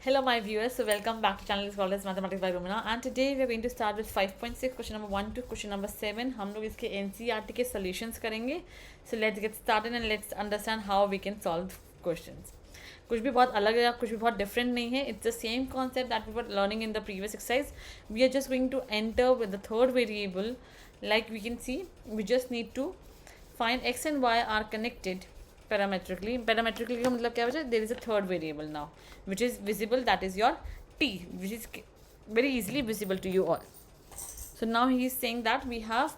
Hello my viewers, so welcome back to channel Scholars Mathematics by Rumina, and today we are going to start with 5.6 question number 1 to question number 7. हम लोग इसके NCERT के solutions करेंगे. So let's get started and let's understand how we can solve questions. कुछ भी बहुत अलग है या कुछ भी बहुत different नहीं है. It's the same concept that we were learning in the previous exercise. We are just going to enter with the third variable. Like we can see, we just need to find x and y are connected parametrically का मतलब क्या बचा, there is a third variable now which is visible, that is your t, which is very easily visible to you all. So now he is saying that we have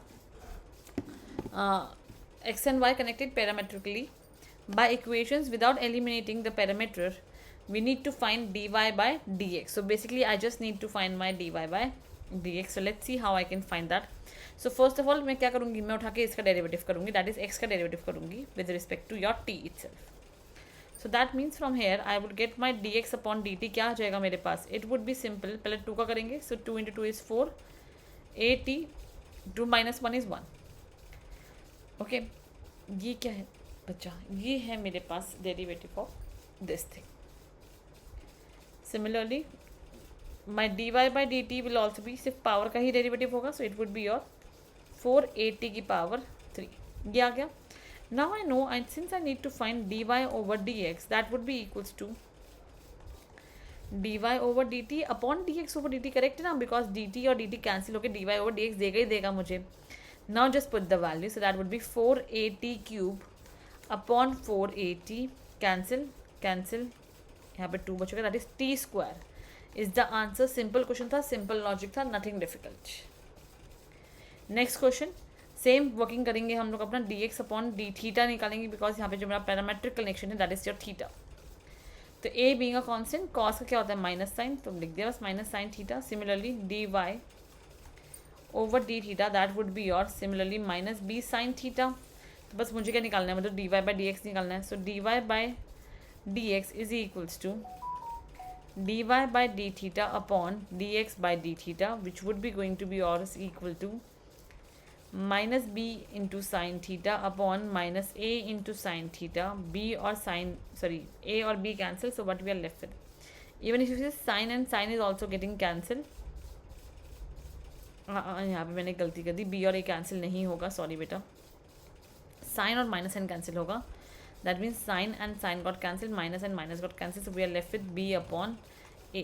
x and y connected parametrically by equations without eliminating the parameter. We need to find dy by dx. So basically I just need to find my dy by dx. So let's see how I can find that. So first of all मैं क्या करूँगी, मैं उठा के इसका derivative करूँगी, that is x का derivative करूँगी with respect to your t itself. So that means from here I would get my d x upon d t. क्या आ जाएगा मेरे पास, इट वुड बी सिंपल. पहले टू का करेंगे, सो 2 × 2 = 4, ए टी 2 - 1 = 1. ओके, ये क्या है बच्चा, ये है मेरे पास derivative of this thing. Similarly my d y by d t will also be, सिर्फ पावर का ही डेरिवेटिव होगा, so it would be your 4at की पावर 3. ये आ गया. Now I know, and since I need to find d y over d x, that would be equals to d y over d t upon d x over d t. Correct है ना, because d t और d t cancel होकर d y over d x देगा ही देगा मुझे. Now just put the value, so that would be 4at³ upon 4at. Cancel cancel, यहाँ पे 2 बचेगा, that is t² is the answer. Simple question था, सिंपल लॉजिक था, nothing difficult. Next question, same working करेंगे हम लोग. अपना d x upon d theta निकालेंगे, बिकॉज यहाँ पे जो मेरा पैरामेट्रिक कनेक्शन है दैट इज योर थीटा. तो a being a constant, cos का क्या होता है माइनस साइन, तो लिख दिया बस minus sine theta. Similarly d y over d theta, that would be your similarly minus b sine theta. तो बस मुझे क्या निकालना है, मतलब d y by d x निकालना है. So d y by d x is equals to dy by d theta upon dx by d theta, which would be going to be yours equal to minus b into sine theta upon minus a into sine theta. B or sine, sorry, a or b cancel, so what we are left with, even if you say sine and sine is also getting cancelled. यहाँ पे मैंने गलती कर दी, b और a कैंसिल नहीं होगा, सॉरी बेटा, साइन और माइनस एन कैंसिल होगा. That means sine and sine got cancel, minus and minus got cancel, so we are left with b upon a.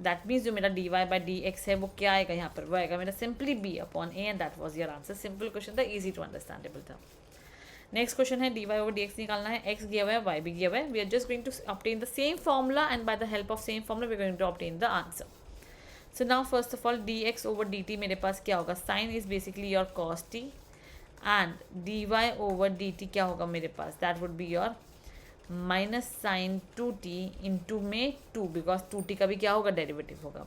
That means जो मेरा d y by d x है वो क्या आएगा यहाँ पर, वो आएगा मेरा simply b upon a, and that was your answer. Simple question था, ईजी टू अंडरस्टैंडेबल था. नेक्स्ट क्वेश्चन है d y over d x निकालना है. एक्स गिया हुआ है, वाई भी गिया हुआ है. We are just going to obtain the same formula, and by the help of same formula we are going to obtain the answer. So now first of all d x over d t मेरे पास क्या होगा, sine is basically your cos t, and d y over d t क्या होगा मेरे पास, that would be your minus sine 2t into में 2, because 2t का भी क्या होगा, डेरिवेटिव होगा.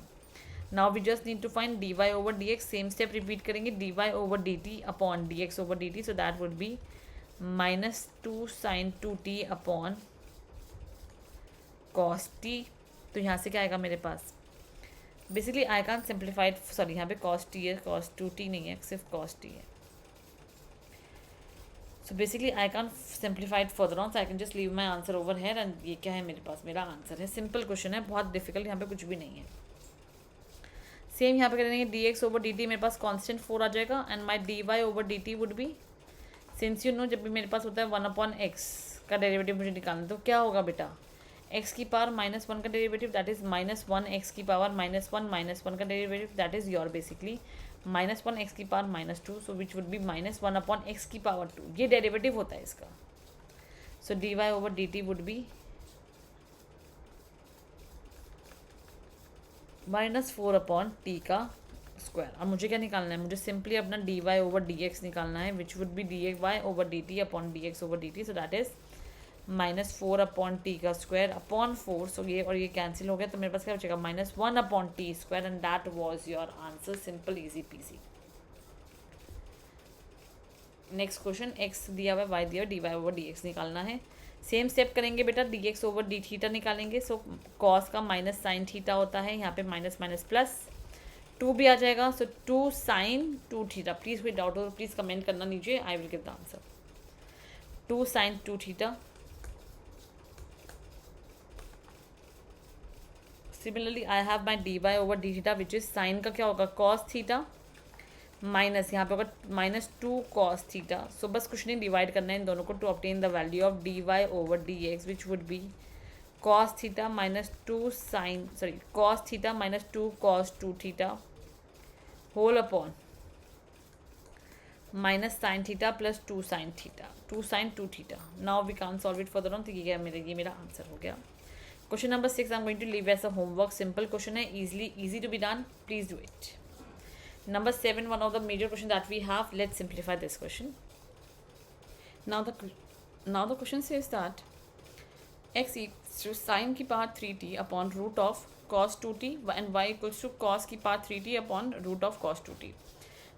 Now we just need to find d y over d x. Same step repeat करेंगे, d y over d t upon d x over d t. So that would be minus 2 sine 2t upon cos t. तो यहाँ से क्या आएगा मेरे पास, basically I can simplified, sorry यहाँ पे कॉस टी है, कॉस 2t नहीं है, सिर्फ कॉस टी है. So basically I can't simplify it further on, so I can just leave my answer over here, and ये क्या है मेरे पास, मेरा आंसर है. सिंपल क्वेश्चन है, बहुत डिफिकल्ट यहाँ पे कुछ भी नहीं है. सेम यहाँ पे करेंगे, d x over d t मेरे पास कांस्टेंट 4 आ जाएगा, and my d y over d t would be, since you know जब भी मेरे पास होता है 1 अपॉन एक्स का डेरिवेटिव मुझे निकालना, तो क्या होगा बेटा, एक्स की पावर -1 का डेरिवेटिव, दैट इज -1 एक्स की पावर -1 का derivative, that is your basically -1 x की power -2, so which would be -1 upon x की पावर 2. ये डेरिवेटिव होता है इसका. So d y over d t would be -4 upon t का स्क्वायर. अब मुझे क्या निकालना है, मुझे सिंपली अपना d y over d x निकालना है, which would be D y over d t upon d x over d t. So that is -4 upon t का स्क्वायर अपॉन 4. सो ये और ये कैंसिल हो गया, तो मेरे पास क्या बचेगा, -1 upon t square, and that was your answer. Simple easy peasy. Next question, x दिया हुआ है, वाई दिया हुआ है, d y over d x निकालना है. सेम स्टेप करेंगे बेटा, d x over d theta निकालेंगे. सो कॉस का माइनस साइन थीटा होता है, यहाँ पे माइनस माइनस प्लस 2 भी आ जाएगा. So 2 sine 2 theta. प्लीज़ कोई डाउट हो तो प्लीज़ कमेंट करना नीचे, I will give the answer. 2 sine 2 theta similarly I have my d y over d theta which is sine का क्या होगा कॉस थीटा माइनस यहाँ पे होगा माइनस 2 कॉस थीटा. सो बस कुछ नहीं डिवाइड करना है इन दोनों को to obtain the value of d y over d x which would be cos theta minus 2 sine cos theta minus 2 cos 2 theta whole upon minus sine theta plus 2 sine theta 2 sine 2 theta. Now we can solve it further on. तो ये मेरा answer हो गया. Question number 6 I am going to leave as a homework. Simple question है, easy to be done. Please do it. Number 7, one of the major question that we have. Let's simplify this question. Now the question says that x equals to sin की power 3t upon root of cos 2t and y equals to cos की power 3t upon root of cos 2t.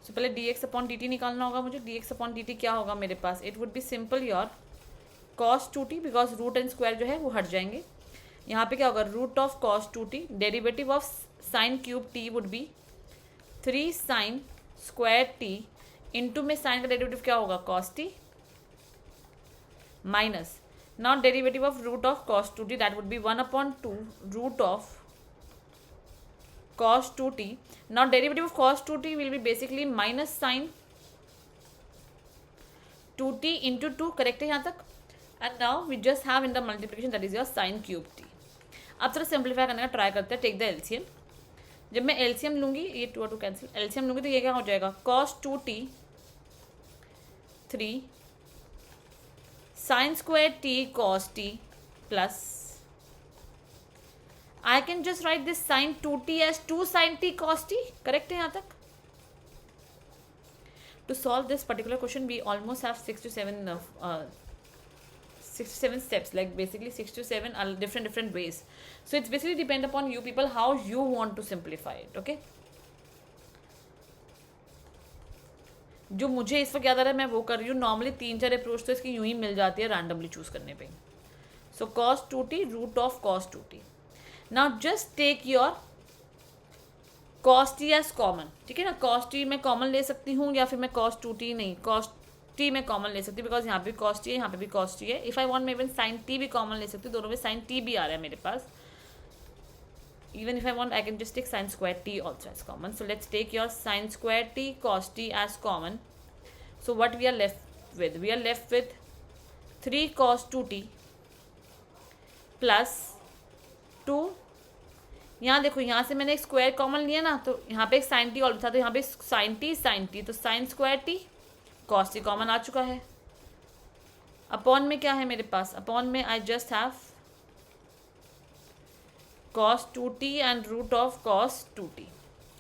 So पहले dx upon dt निकालना होगा मुझे. dx upon dt क्या होगा मेरे पास? It would be simple your cos 2t because root and square जो है वो हट जाएंगे. यहाँ पे क्या होगा? root of cos 2t derivative of sin cube t would be 3 sin square t into में sin का डेरिवेटिव क्या होगा? cos t minus now derivative of root of cos 2t that would be 1 upon 2 root of cos 2t. Now derivative of cos 2t will be basically minus sin 2t into 2. correct है यहाँ तक. and now we just have in the multiplication that is your sin cube t. अब थोड़ा simplify करने का try करते हैं. Take the LCM. जब मैं एलसीएम लूँगी ये 2 और 2 कैंसिल. एलसीएम लूँगी तो ये क्या हो जाएगा? cos 2t 3 sin square t cos t plus I can just write this sin 2t as 2 sin t cos t. correct है यहाँ तक. To solve this particular question we almost have 6 to 7 steps, like basically 6 to 7 different ways. So it's basically depend upon you people how you want to simplify it. okay, जो मुझे इस वक्त याद आ रहा है मैं वो कर रही हूँ. नॉर्मली 3-4 अप्रोच तो इसकी यूं ही मिल जाती है रैंडमली चूज करने पे. So cos 2t root of cos 2t. Now just take your cos t as common. ठीक है ना. cos t मैं कॉमन ले सकती हूँ या फिर मैं cos 2t नहीं cos t मैं कॉमन ले सकती हूँ बिकॉज यहाँ पे cos t है यहाँ पे भी cos t है. इफ आई वॉन्ट मैं इवन sin t भी कॉमन ले सकती हूँ. दोनों में sin t भी आ रहा है मेरे पास. Even if I want, I can just take sin square t also as common. So let's take your sin square t cos t as common. So what we are left with? We are left with 3 cos 2t plus 2. यहाँ देखो यहाँ से मैंने एक square common लिया ना तो यहाँ पे एक sin t और था तो यहाँ पे sin t तो sin square t cos t common आ चुका है. अपॉन में क्या है मेरे पास? अपॉन में I just have cos 2t and root of cos 2t.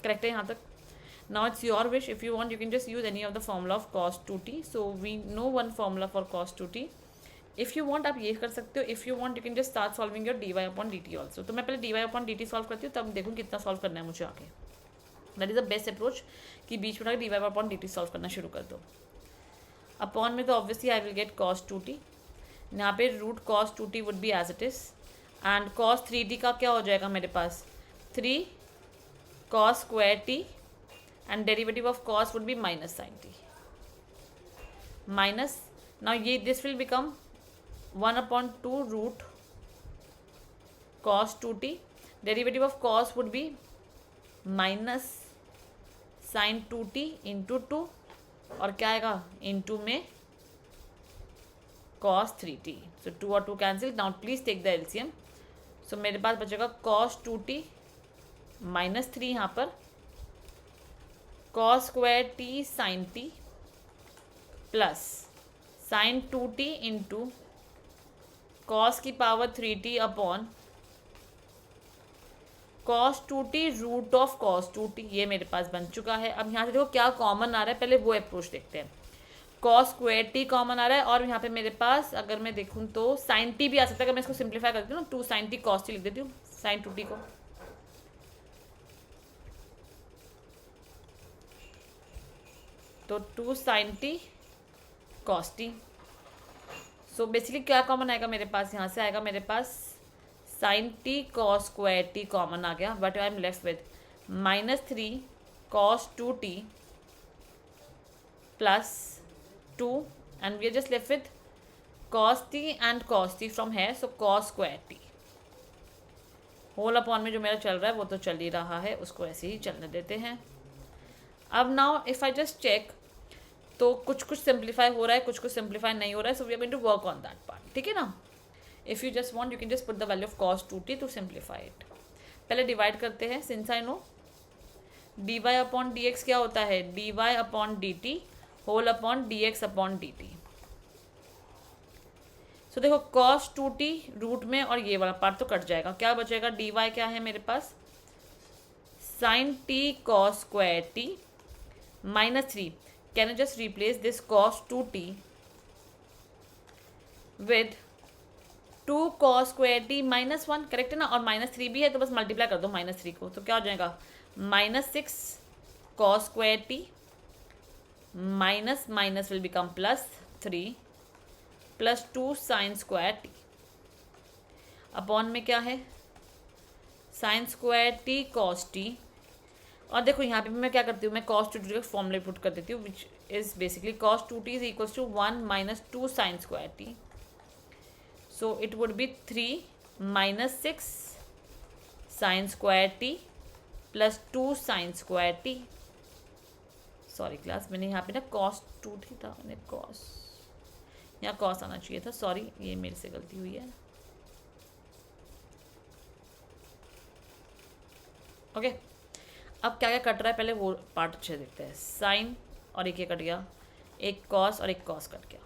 correct है यहाँ तक. now it's your wish. if you want you can just use any of the formula of cos 2t. so we know one formula for cos 2t. if you want आप ये कर सकते हो. if you want you can just start solving your dy upon dt also. तो मैं पहले dy upon dt solve करती हूँ तब देखूँ कितना सॉल्व करना है मुझे आगे. That is the best approach कि बीच में dy upon dt सॉल्व करना शुरू कर दो. अपॉन में तो obviously I will get cos 2t. यहाँ पे root cos 2t would be as it is and cos 3t का क्या हो जाएगा मेरे पास? 3 cos square t and derivative of cos would be minus sin t minus. Now ये this will become 1 upon 2 root cos 2t. Derivative of cos would be minus sin 2t into 2 और क्या आएगा? इंटू में cos 3t. सो 2 और 2 cancel. Now please take the LCM. So मेरे पास बचेगा cos 2t minus 3 यहाँ पर cos square t sin t plus sin 2t into cos की power 3t upon cos 2t root of cos 2t. ये मेरे पास बन चुका है. अब यहाँ से देखो क्या कॉमन आ रहा है. पहले वो अप्रोच देखते हैं. cos square t कॉमन आ रहा है और यहाँ पे मेरे पास अगर मैं देखूँ तो sin t भी आ सकता है. अगर मैं इसको सिंप्लीफाई करती हूँ ना 2 sin t cos t लिख देती हूँ sin 2t को. तो 2 sin t cos t. So basically क्या कॉमन आएगा मेरे पास? यहाँ से आएगा मेरे पास sin t cos square t common आ गया. But I am left with -3 cos 2t plus 2 and we are just left with cos t and cos t from here. so cos square t. Whole upon में जो मेरा चल रहा है वो तो चल ही रहा है, उसको ऐसे ही चलने देते हैं। अब now if I just check, तो कुछ कुछ सिंप्लीफाई हो रहा है, कुछ कुछ सिंप्लीफाई नहीं हो रहा है, so we are going to work on that part, ठीक है ना। If you just want you can just put the value of cos 2t to simplify it. पहले डिवाइड करते हैं, since I know dy upon dx क्या होता है, dy अपॉन dt whole upon dx upon dt। So देखो cos 2t root में और ये वाला पार्ट तो कट जाएगा, क्या बचेगा, dy क्या है मेरे पास, sin t cos square t minus 3. Can I just replace this cos 2t with 2 cos square t minus 1, correct है ना, और -3 भी है तो बस मल्टीप्लाई कर दो -3 को, तो क्या हो जाएगा -6 cos square t minus minus will become +3 plus 2 sin square t upon में क्या है sin square t cos t। और देखो यहाँ पे मैं क्या करती हूँ, मैं cos 2t का फॉर्मूला पुट कर देती हूँ, which is basically cos 2t is equals to 1 minus 2 sin square t, so it would be 3 minus 6 sin square t plus 2 sin square t। Sorry class, मैंने यहाँ पे ना cos 2t था, मैंने cos यहाँ cos आना चाहिए था, सॉरी ये मेरे से गलती हुई है। ओके अब क्या क्या कट रहा है पहले वो पार्ट अच्छे देखते हैं। साइन और एक ये कट गया, एक कॉस और एक कॉस कट गया,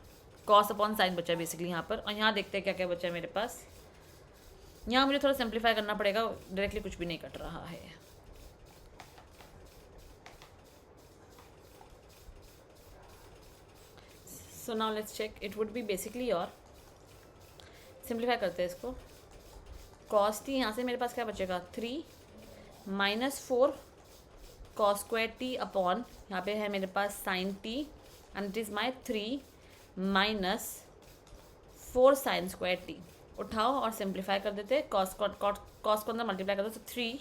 कॉस अपॉन साइन बचा है बेसिकली यहाँ पर। और यहाँ देखते हैं क्या क्या बचा है मेरे पास, यहाँ मुझे थोड़ा सिंप्लीफाई करना पड़ेगा, डायरेक्टली कुछ भी नहीं कट रहा है। So now let's check, it would be basically, और सिंप्लीफाई करते हैं इसको, कॉस टी यहाँ से मेरे पास क्या बचेगा 3 -4 cos square t अपॉन यहाँ पे है मेरे पास sin t and it is my 3 minus 4 sin square t। उठाओ और सिंप्लीफाई कर देते, cos को अंदर मल्टीप्लाई कर दो, तो 3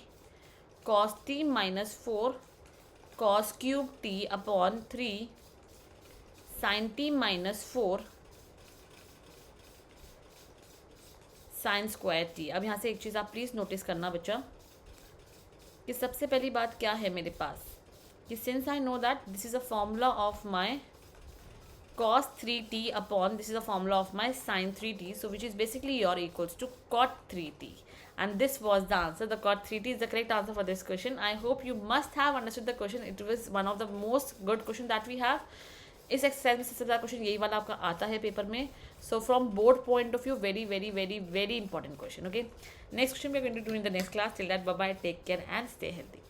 cos t minus 4 cos cube t upon 3 sin t minus 4 sin square t। अब यहाँ से एक चीज़ आप प्लीज़ नोटिस करना बच्चा, कि सबसे पहली बात क्या है मेरे पास, कि since I know that this is a formula of my cos 3t upon this is a formula of my sin 3t, so which is basically your equals to cot 3t, and this was the answer. The cot 3t is the correct answer for this question. I hope you must have understood the question. It was one of the most good question that we have. इस exercise में सबसे ज़्यादा question यही वाला आपका आता है paper में, so from board point of view very very very very important question. Okay, next question we are going to do in the next class. Till that bye bye, take care and stay healthy.